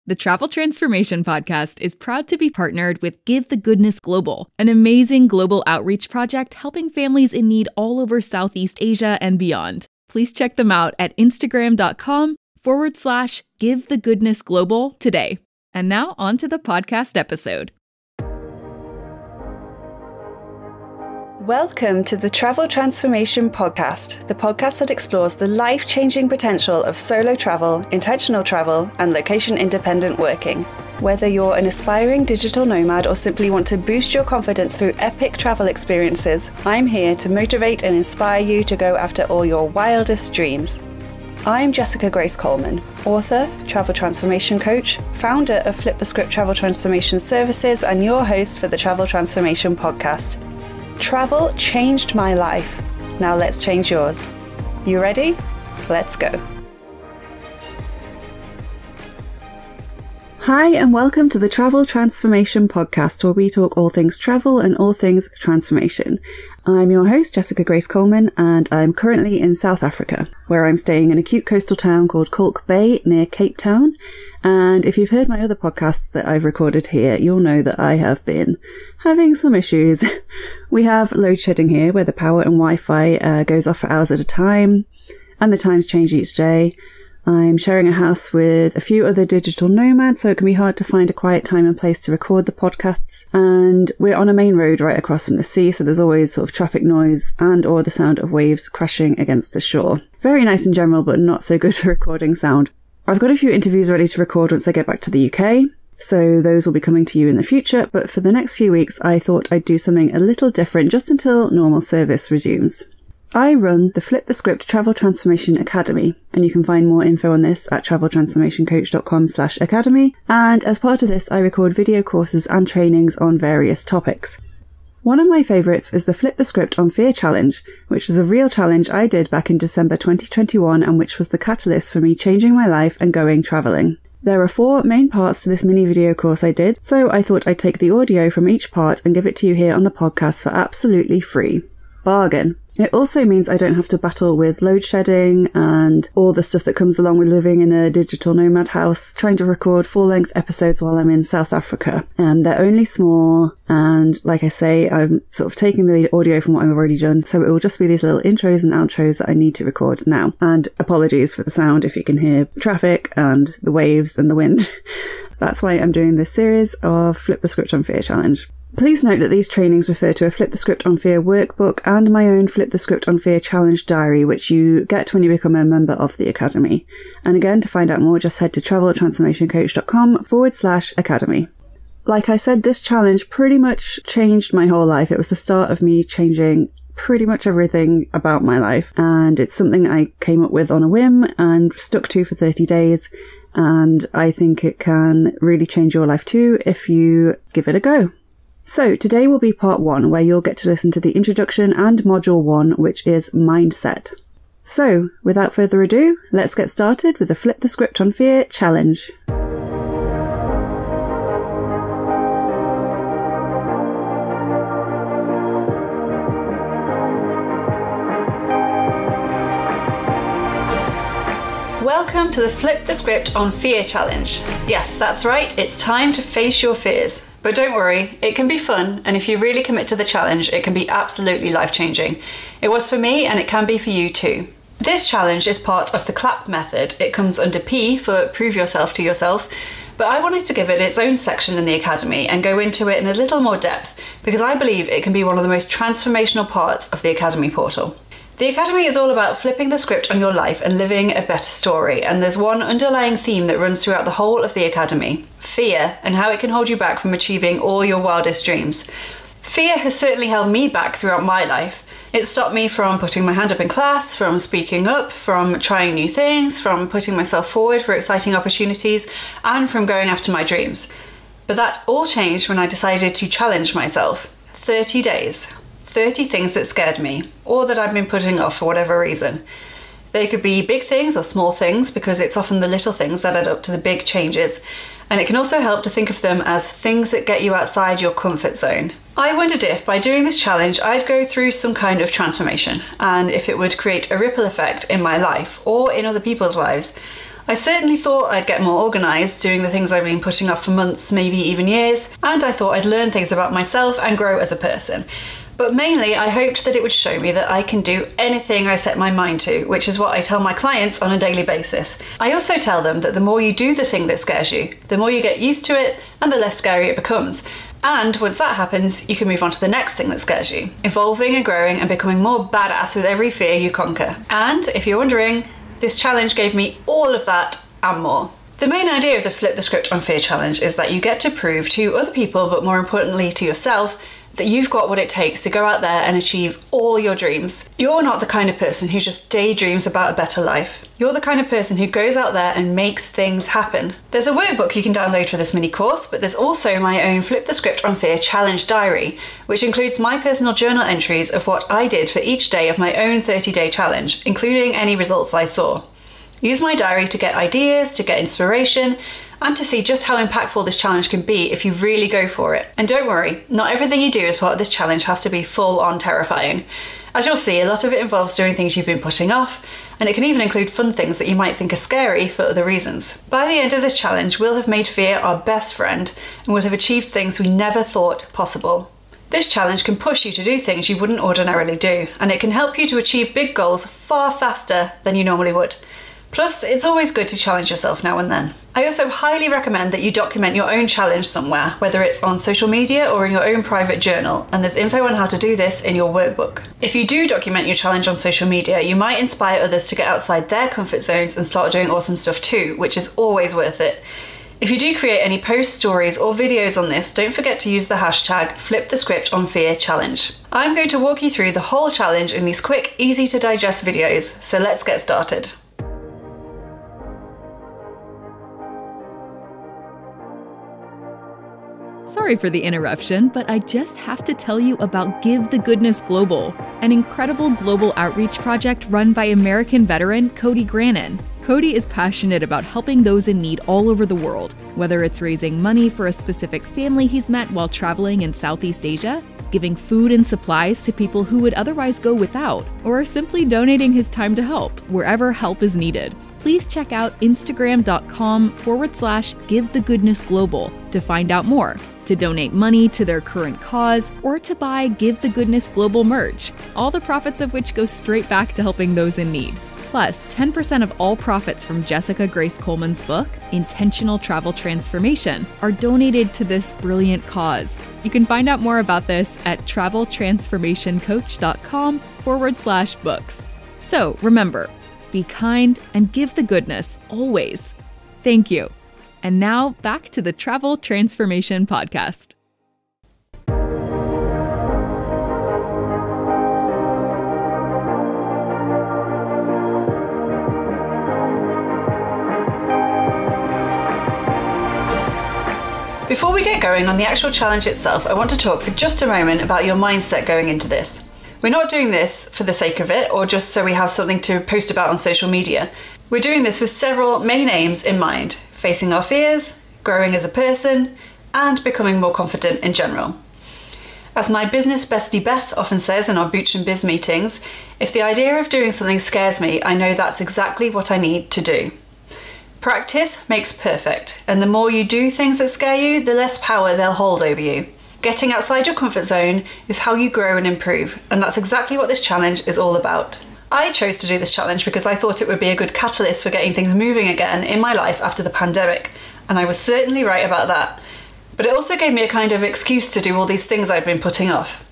The Travel Transformation Podcast is proud to be partnered with Give the Goodness Global, an amazing global outreach project helping families in need all over Southeast Asia and beyond. Please check them out at Instagram.com/Give the Goodness Global today. And now on to the podcast episode. Welcome to the Travel Transformation Podcast, the podcast that explores the life-changing potential of solo travel, intentional travel, and location-independent working. Whether you're an aspiring digital nomad or simply want to boost your confidence through epic travel experiences, I'm here to motivate and inspire you to go after all your wildest dreams. I'm Jessica Grace Coleman, author, travel transformation coach, founder of Flip the Script Travel Transformation Services, and your host for the Travel Transformation Podcast. Travel changed my life. Now let's change yours. You ready? Let's go. Hi, and welcome to the Travel Transformation Podcast, where we talk all things travel and all things transformation. I'm your host, Jessica Grace Coleman, and I'm currently in South Africa, where I'm staying in a cute coastal town called Kalk Bay near Cape Town. And if you've heard my other podcasts that I've recorded here, you'll know that I have been having some issues. We have load shedding here, where the power and Wi-Fi goes off for hours at a time, and the times change each day. I'm sharing a house with a few other digital nomads, so it can be hard to find a quiet time and place to record the podcasts. And we're on a main road right across from the sea, so there's always sort of traffic noise and or the sound of waves crashing against the shore. Very nice in general, but not so good for recording sound. I've got a few interviews ready to record once I get back to the UK, so those will be coming to you in the future, but for the next few weeks I thought I'd do something a little different just until normal service resumes. I run the Flip the Script Travel Transformation Academy, and you can find more info on this at traveltransformationcoach.com/academy, and as part of this I record video courses and trainings on various topics. One of my favourites is the Flip the Script on Fear Challenge, which is a real challenge I did back in December 2021 and which was the catalyst for me changing my life and going travelling. There are 4 main parts to this mini video course I did, so I thought I'd take the audio from each part and give it to you here on the podcast for absolutely free. Bargain. It also means I don't have to battle with load shedding and all the stuff that comes along with living in a digital nomad house, trying to record full-length episodes while I'm in South Africa. They're only small, and like I say, I'm sort of taking the audio from what I've already done, so it will just be these little intros and outros that I need to record now. And apologies for the sound if you can hear traffic and the waves and the wind. That's why I'm doing this series of Flip the Script on Fear Challenge. Please note that these trainings refer to a Flip the Script on Fear workbook and my own Flip the Script on Fear challenge diary, which you get when you become a member of the Academy. And again, to find out more, just head to traveltransformationcoach.com/academy. Like I said, this challenge pretty much changed my whole life. It was the start of me changing pretty much everything about my life. And it's something I came up with on a whim and stuck to for 30 days. And I think it can really change your life too if you give it a go. So today will be part 1, where you'll get to listen to the introduction and module 1, which is mindset. So without further ado, let's get started with the Flip the Script on Fear challenge. Welcome to the Flip the Script on Fear challenge. Yes, that's right, it's time to face your fears. But don't worry, it can be fun, and if you really commit to the challenge, it can be absolutely life-changing. It was for me, and it can be for you too. This challenge is part of the CLAP method. It comes under P for Prove Yourself to Yourself, but I wanted to give it its own section in the Academy and go into it in a little more depth, because I believe it can be one of the most transformational parts of the Academy portal. The Academy is all about flipping the script on your life and living a better story, and there's one underlying theme that runs throughout the whole of the Academy: fear, and how it can hold you back from achieving all your wildest dreams. Fear has certainly held me back throughout my life. It stopped me from putting my hand up in class, from speaking up, from trying new things, from putting myself forward for exciting opportunities, and from going after my dreams. But that all changed when I decided to challenge myself. 30 days. 30 things that scared me, or that I've been putting off for whatever reason. They could be big things or small things, because it's often the little things that add up to the big changes. And it can also help to think of them as things that get you outside your comfort zone. I wondered if, by doing this challenge, I'd go through some kind of transformation, and if it would create a ripple effect in my life, or in other people's lives. I certainly thought I'd get more organised, doing the things I've been putting off for months, maybe even years, and I thought I'd learn things about myself and grow as a person. But mainly, I hoped that it would show me that I can do anything I set my mind to, which is what I tell my clients on a daily basis. I also tell them that the more you do the thing that scares you, the more you get used to it and the less scary it becomes. And once that happens, you can move on to the next thing that scares you, evolving and growing and becoming more badass with every fear you conquer. And if you're wondering, this challenge gave me all of that and more. The main idea of the Flip the Script on Fear challenge is that you get to prove to other people, but more importantly to yourself, that you've got what it takes to go out there and achieve all your dreams. You're not the kind of person who just daydreams about a better life. You're the kind of person who goes out there and makes things happen. There's a workbook you can download for this mini course, but there's also my own Flip the Script on Fear challenge diary, which includes my personal journal entries of what I did for each day of my own 30-day challenge, including any results I saw. Use my diary to get ideas, to get inspiration, and to see just how impactful this challenge can be if you really go for it. And don't worry, not everything you do as part of this challenge has to be full-on terrifying. As you'll see, a lot of it involves doing things you've been putting off, and it can even include fun things that you might think are scary for other reasons. By the end of this challenge, we'll have made fear our best friend, and we'll have achieved things we never thought possible. This challenge can push you to do things you wouldn't ordinarily do, and it can help you to achieve big goals far faster than you normally would. Plus, it's always good to challenge yourself now and then. I also highly recommend that you document your own challenge somewhere, whether it's on social media or in your own private journal, and there's info on how to do this in your workbook. If you do document your challenge on social media, you might inspire others to get outside their comfort zones and start doing awesome stuff too, which is always worth it. If you do create any posts, stories or videos on this, don't forget to use the hashtag #FlipTheScriptOnFearChallenge. I'm going to walk you through the whole challenge in these quick, easy to digest videos, so let's get started. Sorry for the interruption, but I just have to tell you about Give the Goodness Global, an incredible global outreach project run by American veteran Cody Grannon. Cody is passionate about helping those in need all over the world, whether it's raising money for a specific family he's met while traveling in Southeast Asia, giving food and supplies to people who would otherwise go without, or simply donating his time to help wherever help is needed. Please check out Instagram.com/GiveTheGoodnessGlobal to find out more, to donate money to their current cause, or to buy Give the Goodness Global merch, all the profits of which go straight back to helping those in need. Plus, 10% of all profits from Jessica Grace Coleman's book, Intentional Travel Transformation, are donated to this brilliant cause. You can find out more about this at traveltransformationcoach.com/books. So remember, be kind and give the goodness always. Thank you. And now back to the Travel Transformation Podcast. Before we get going on the actual challenge itself, I want to talk for just a moment about your mindset going into this. We're not doing this for the sake of it, or just so we have something to post about on social media. We're doing this with several main aims in mind: facing our fears, growing as a person, and becoming more confident in general. As my business bestie Beth often says in our Booch and Biz meetings, if the idea of doing something scares me, I know that's exactly what I need to do. Practice makes perfect, and the more you do things that scare you, the less power they'll hold over you. Getting outside your comfort zone is how you grow and improve, and that's exactly what this challenge is all about. I chose to do this challenge because I thought it would be a good catalyst for getting things moving again in my life after the pandemic, and I was certainly right about that. But it also gave me a kind of excuse to do all these things I'd been putting off.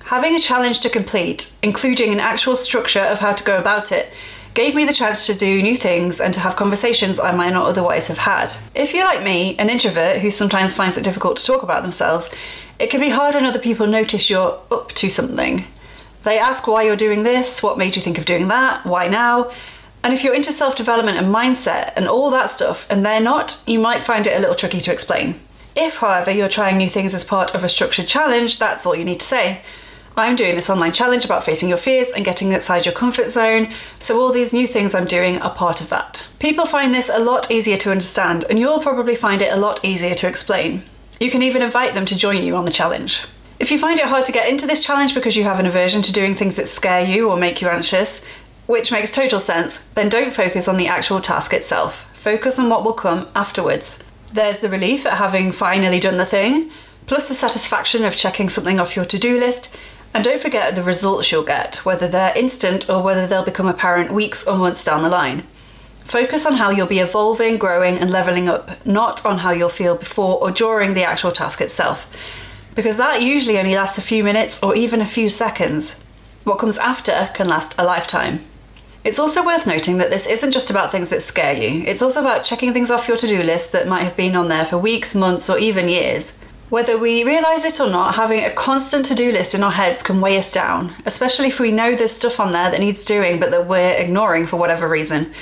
Having a challenge to complete, including an actual structure of how to go about it, gave me the chance to do new things and to have conversations I might not otherwise have had. If you're like me, an introvert who sometimes finds it difficult to talk about themselves, it can be hard when other people notice you're up to something. They ask why you're doing this, what made you think of doing that, why now? And if you're into self-development and mindset and all that stuff, and they're not, you might find it a little tricky to explain. If, however, you're trying new things as part of a structured challenge, that's all you need to say. I'm doing this online challenge about facing your fears and getting outside your comfort zone, so all these new things I'm doing are part of that. People find this a lot easier to understand, and you'll probably find it a lot easier to explain. You can even invite them to join you on the challenge. If you find it hard to get into this challenge because you have an aversion to doing things that scare you or make you anxious, which makes total sense, then don't focus on the actual task itself. focus on what will come afterwards. There's the relief at having finally done the thing, plus the satisfaction of checking something off your to-do list, and don't forget the results you'll get, whether they're instant or whether they'll become apparent weeks or months down the line. Focus on how you'll be evolving, growing and levelling up, not on how you'll feel before or during the actual task itself, because that usually only lasts a few minutes or even a few seconds. What comes after can last a lifetime. It's also worth noting that this isn't just about things that scare you, it's also about checking things off your to-do list that might have been on there for weeks, months or even years. Whether we realise it or not, having a constant to-do list in our heads can weigh us down, especially if we know there's stuff on there that needs doing but that we're ignoring for whatever reason.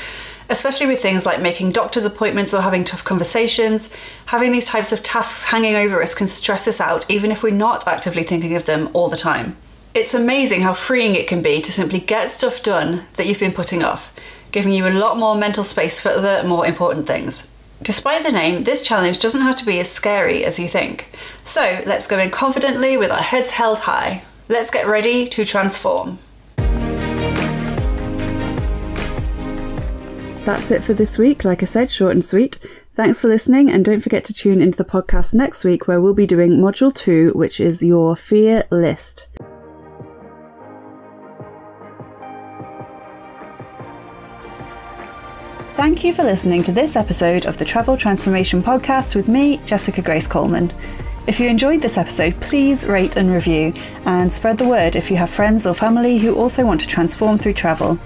Especially with things like making doctor's appointments or having tough conversations, having these types of tasks hanging over us can stress us out even if we're not actively thinking of them all the time. It's amazing how freeing it can be to simply get stuff done that you've been putting off, giving you a lot more mental space for other more important things. Despite the name, this challenge doesn't have to be as scary as you think. So let's go in confidently with our heads held high. Let's get ready to transform. That's it for this week. Like I said, short and sweet. Thanks for listening, and don't forget to tune into the podcast next week where we'll be doing Module 2, which is your fear list. Thank you for listening to this episode of the Travel Transformation Podcast with me, Jessica Grace Coleman. If you enjoyed this episode, please rate and review, and spread the word if you have friends or family who also want to transform through travel.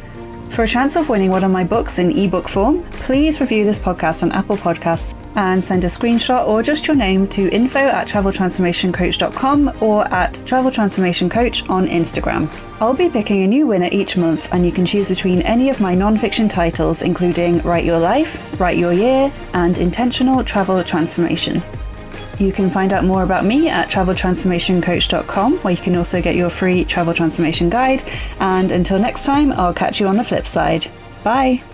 For a chance of winning one of my books in ebook form, please review this podcast on Apple Podcasts and send a screenshot or just your name to info@traveltransformationcoach.com or at traveltransformationcoach on Instagram. I'll be picking a new winner each month, and you can choose between any of my non-fiction titles, including Write Your Life, Write Your Year, and Intentional Travel Transformation. You can find out more about me at traveltransformationcoach.com, where you can also get your free travel transformation guide. And until next time, I'll catch you on the flip side. Bye!